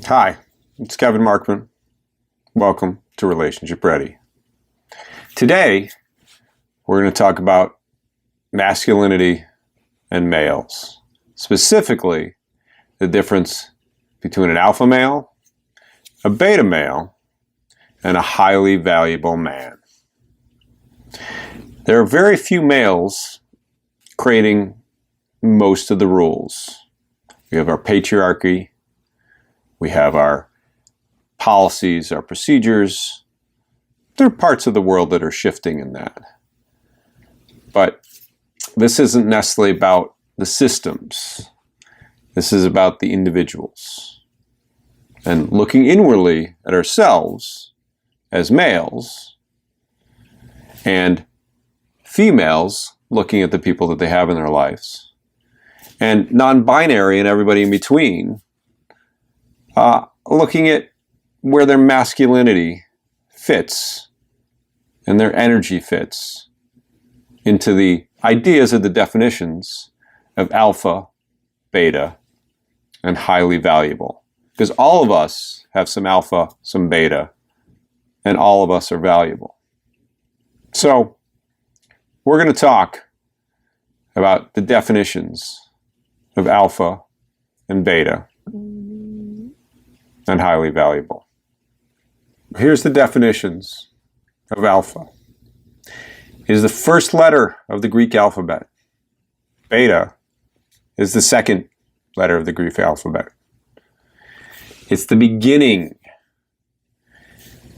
Hi, it's Kevin Markman. Welcome to Relationship Ready. Today, we're going to talk about masculinity and males. Specifically, the difference between an alpha male, a beta male, and a highly valuable man. There are very few males creating most of the rules. We have our patriarchy, we have our policies, our procedures. There are parts of the world that are shifting in that. But this isn't necessarily about the systems. This is about the individuals. And looking inwardly at ourselves as males and females looking at the people that they have in their lives. And non-binary and everybody in between looking at where their masculinity fits and their energy fits into the ideas of the definitions of alpha, beta, and highly valuable. Because all of us have some alpha, some beta, and all of us are valuable. So, we're going to talk about the definitions of alpha and beta and highly valuable. Here's the definitions of alpha. It is the first letter of the Greek alphabet. Beta is the second letter of the Greek alphabet. It's the beginning.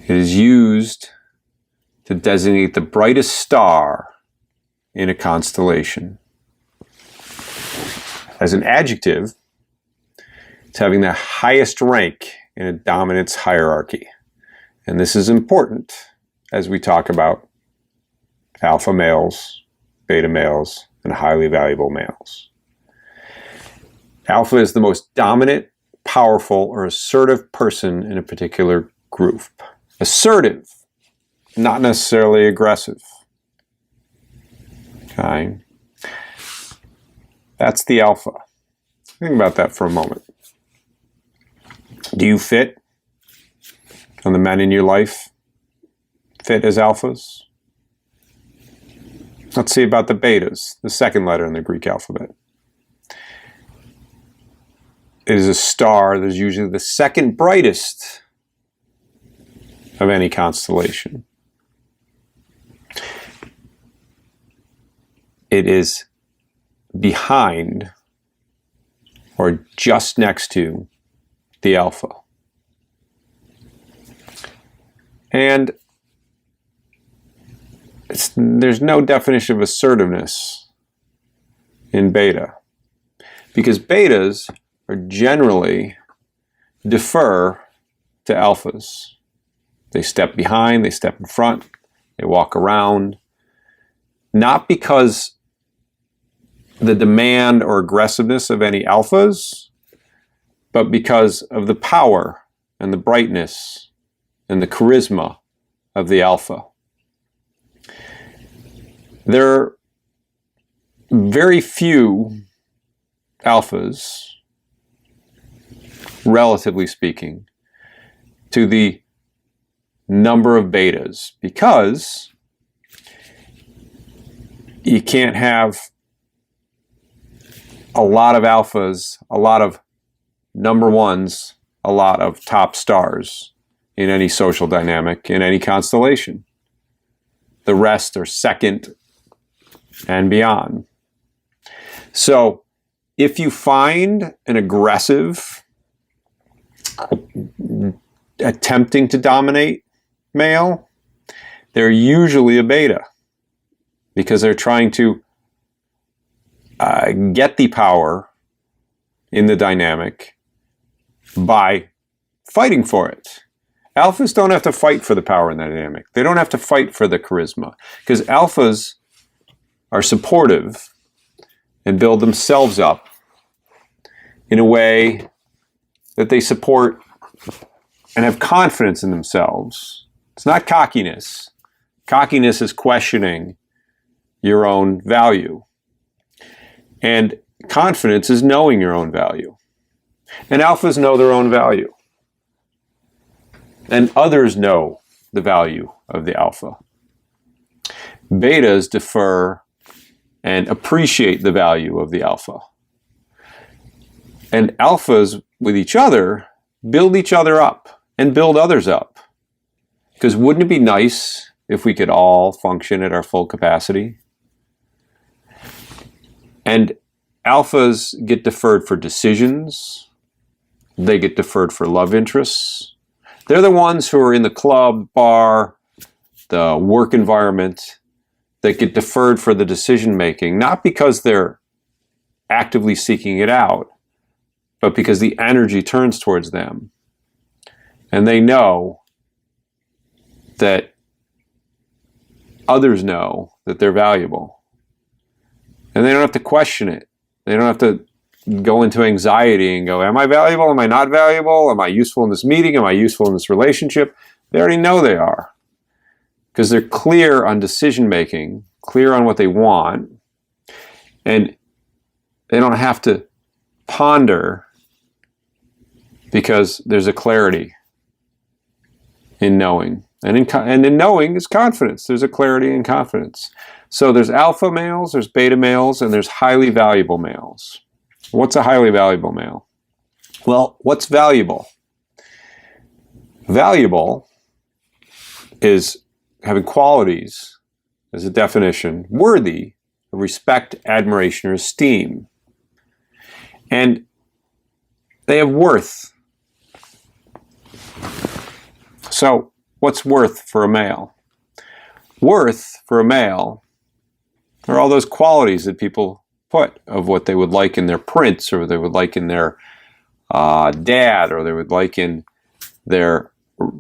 It is used to designate the brightest star in a constellation. As an adjective, it's having the highest rank in a dominance hierarchy. And this is important as we talk about alpha males, beta males, and highly valuable males. Alpha is the most dominant, powerful, or assertive person in a particular group. Assertive, not necessarily aggressive. Okay. That's the alpha. Think about that for a moment. Do you fit? And the men in your life fit as alphas? Let's see about the betas, the second letter in the Greek alphabet. It is a star that is usually the second brightest of any constellation. It is behind or just next to the alpha. And there's no definition of assertiveness in beta, because betas are generally defer to alphas. They step behind, they step in front, they walk around, not because the demand or aggressiveness of any alphas, but because of the power and the brightness and the charisma of the alpha. There are very few alphas, relatively speaking, to the number of betas, because you can't have a lot of alphas, a lot of number ones, a lot of top stars in any social dynamic, in any constellation. The rest are second and beyond. So, if you find an aggressive, attempting to dominate male, they're usually a beta, because they're trying to get the power in the dynamic by fighting for it. Alphas don't have to fight for the power in the dynamic. They don't have to fight for the charisma, because alphas are supportive and build themselves up in a way that they support and have confidence in themselves. It's not cockiness. Cockiness is questioning your own value. And confidence is knowing your own value. And alphas know their own value. and others know the value of the alpha. Betas defer and appreciate the value of the alpha. And alphas with each other build each other up and build others up. Because wouldn't it be nice if we could all function at our full capacity? And alphas get deferred for decisions. They get deferred for love interests. They're the ones who are in the club, bar, the work environment that get deferred for the decision making, not because they're actively seeking it out, but because the energy turns towards them. And they know that others know that they're valuable. And they don't have to question it. They don't have to go into anxiety and go, am I valuable? Am I not valuable? Am I useful in this meeting? Am I useful in this relationship? They already know they are. Because they're clear on decision making, clear on what they want, and they don't have to ponder because there's a clarity in knowing. And in knowing is confidence. There's a clarity and confidence. So there's alpha males, there's beta males, and there's highly valuable males. What's a highly valuable male? Well, what's valuable? Valuable is having qualities, as a definition, worthy of respect, admiration, or esteem. And they have worth. So, what's worth for a male? Worth for a male are all those qualities that people put of what they would like in their prince, or they would like in their dad, or they would like in their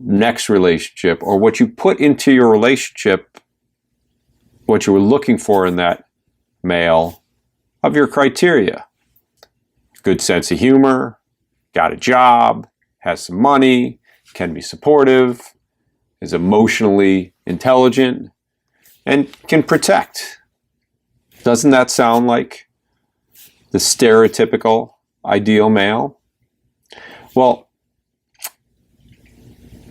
next relationship, or what you put into your relationship, what you were looking for in that male, of your criteria. Good sense of humor, got a job, has some money, can be supportive, is emotionally intelligent, and can protect. Doesn't that sound like the stereotypical ideal male? Well,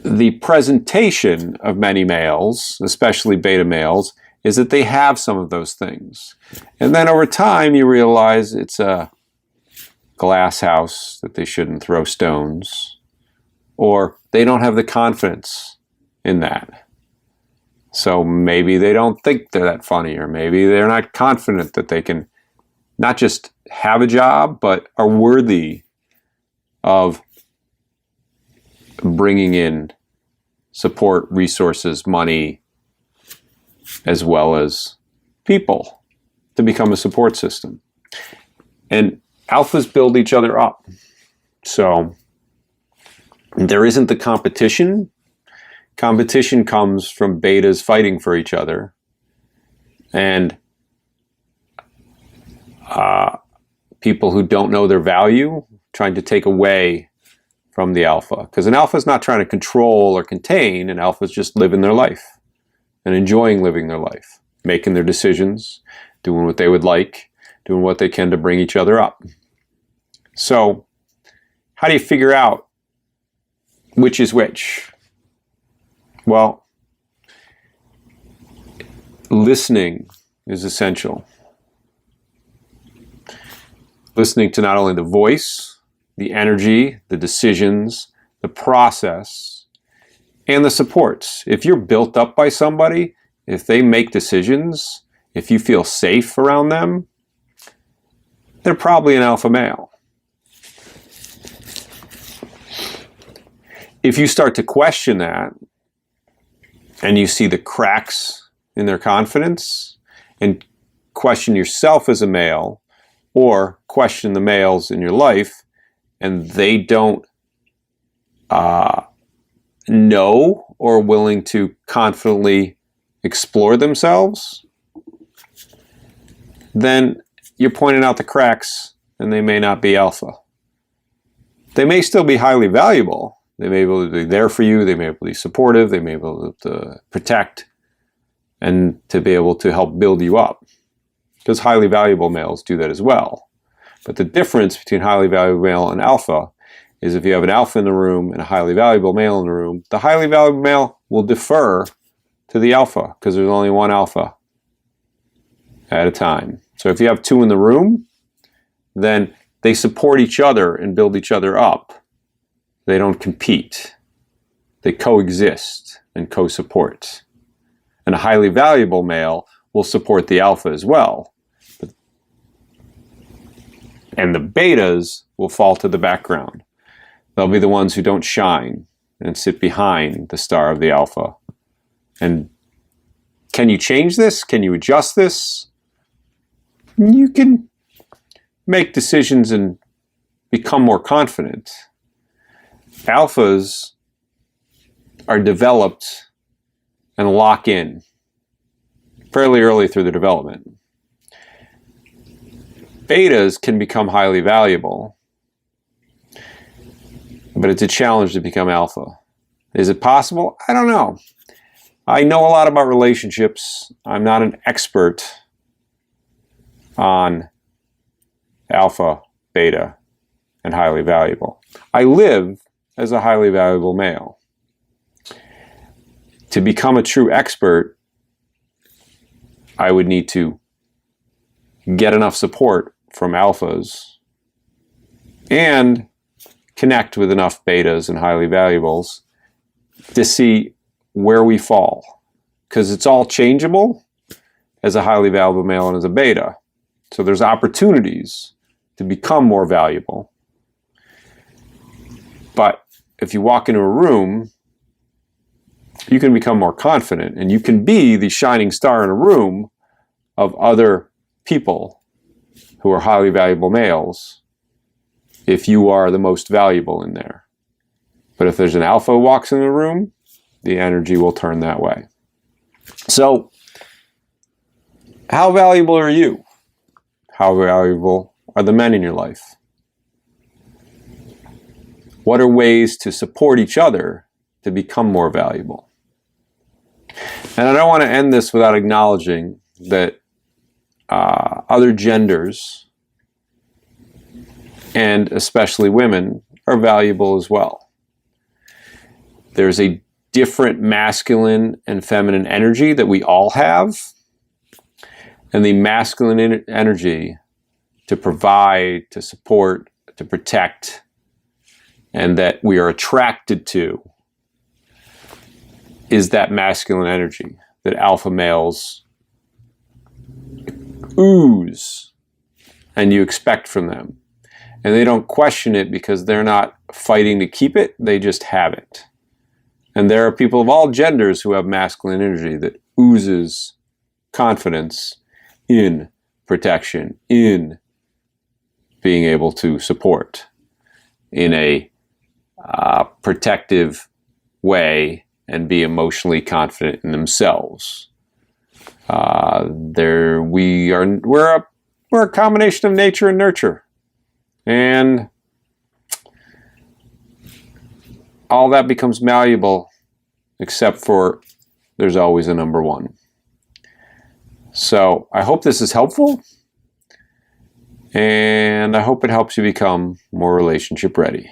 the presentation of many males, especially beta males, is that they have some of those things. And then over time you realize it's a glass house that they shouldn't throw stones, or they don't have the confidence in that. So maybe they don't think they're that funny, or maybe they're not confident that they can not just have a job, but are worthy of bringing in support, resources, money, as well as people to become a support system. And alphas build each other up. So there isn't the competition. Competition comes from betas fighting for each other. And people who don't know their value trying to take away from the alpha. Because an alpha is not trying to control or contain. An alpha is just living their life and enjoying living their life, making their decisions, doing what they would like, doing what they can to bring each other up. So how do you figure out which is which? Well, listening is essential. Listening to not only the voice, the energy, the decisions, the process, and the supports. If you're built up by somebody, if they make decisions, if you feel safe around them, they're probably an alpha male. If you start to question that, and you see the cracks in their confidence, and question yourself as a male, or question the males in your life, and they don't know or willing to confidently explore themselves, then you're pointing out the cracks, and they may not be alpha. They may still be highly valuable. They may be able to be there for you. They may be able to be supportive. They may be able to protect and to be able to help build you up. Because highly valuable males do that as well. But the difference between highly valuable male and alpha is if you have an alpha in the room and a highly valuable male in the room, the highly valuable male will defer to the alpha because there's only one alpha at a time. So if you have two in the room, then they support each other and build each other up. They don't compete. They coexist and co-support. And a highly valuable male will support the alpha as well. And the betas will fall to the background. They'll be the ones who don't shine and sit behind the star of the alpha. And can you change this? Can you adjust this? You can make decisions and become more confident. Alphas are developed and lock in fairly early through the development. Betas can become highly valuable, but it's a challenge to become alpha. Is it possible? I don't know. I know a lot about relationships. I'm not an expert on alpha, beta, and highly valuable. I live as a highly valuable male. To become a true expert, I would need to get enough support from alphas and connect with enough betas and highly valuables to see where we fall. Because it's all changeable as a highly valuable male and as a beta. So there's opportunities to become more valuable. But if you walk into a room, you can become more confident and you can be the shining star in a room of other people who are highly valuable males if you are the most valuable in there. But if there's an alpha who walks in the room, the energy will turn that way. So, how valuable are you? How valuable are the men in your life? What are ways to support each other to become more valuable? And I don't want to end this without acknowledging that other genders, and especially women, are valuable as well. There's a different masculine and feminine energy that we all have. And the masculine energy to provide, to support, to protect, and that we are attracted to is that masculine energy that alpha males ooze and you expect from them. And they don't question it because they're not fighting to keep it, they just have it. And there are people of all genders who have masculine energy that oozes confidence in protection, in being able to support in a protective way and be emotionally confident in themselves. We're a combination of nature and nurture. And all that becomes malleable except for there's always a number one. So I hope this is helpful, and I hope it helps you become more relationship ready.